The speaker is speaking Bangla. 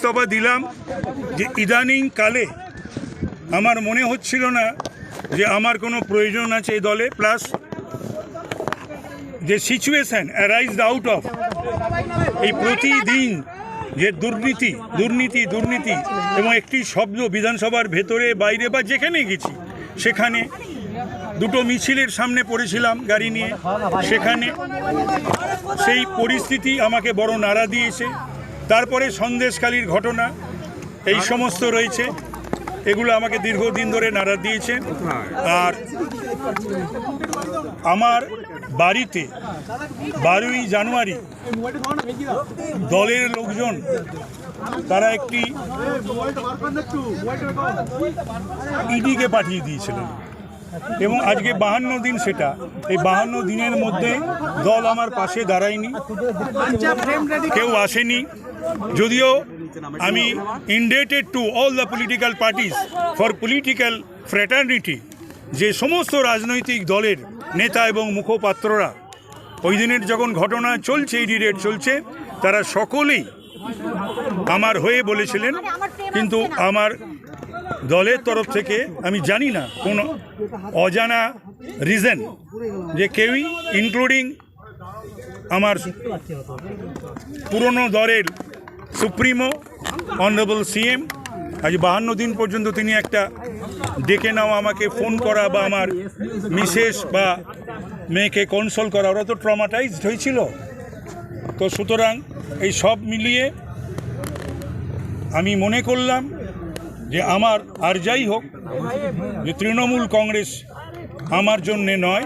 ইস্তফা দিলাম যে ইদানিং কালে আমার মনে হচ্ছিল না যে আমার কোনো প্রয়োজন আছে এই দলে, প্লাস যে সিচুয়েশান অ্যারাইজড আউট অফ এই প্রতিদিন যে দুর্নীতি দুর্নীতি দুর্নীতি এবং একটি শব্দ বিধানসভার ভেতরে বাইরে বা যেখানে গেছি সেখানে দুটো মিছিলের সামনে পড়েছিলাম গাড়ি নিয়ে, সেখানে সেই পরিস্থিতি আমাকে বড় নাড়া দিয়েছে। তারপরে সন্দেশখালির ঘটনা, এই সমস্ত রয়েছে, এগুলো আমাকে দীর্ঘদিন ধরে নাড়া দিয়েছে। আর আমার বাড়িতে 12ই জানুয়ারি দলের লোকজন তারা একটি ইডিকে পাঠিয়ে দিয়েছিলেন এবং আজকে 52 দিন, সেটা এই 52 দিনের মধ্যে দল আমার পাশে দাঁড়ায়নি, কেউ আসেনি। যদিও আমি ইন্ডেটেড to all the political parties for political fraternity, যে সমস্ত রাজনৈতিক দলের নেতা এবং মুখপাত্ররা ওই দিনের যখন ঘটনা চলছে, ইডি রেড চলছে, তারা সকলেই আমার হয়ে বলেছিলেন, কিন্তু আমার দলের তরফ থেকে আমি জানি না কোনো অজানা রিজন যে কেউই, ইনক্লুডিং আমার পুরনো দলের সুপ্রিমো অনারেবল সিএম, আজ 52 দিন পর্যন্ত তিনি একটা ডেকে নেওয়া, আমাকে ফোন করা বা আমার মিসেস বা মেয়েকে কনসোল করা, ওরা তো ট্রমাটাইজড হয়েছিল। তো সুতরাং এই সব মিলিয়ে আমি মনে করলাম যে আমার আর যাই হোক, যে তৃণমূল কংগ্রেস আমার জন্যে নয়,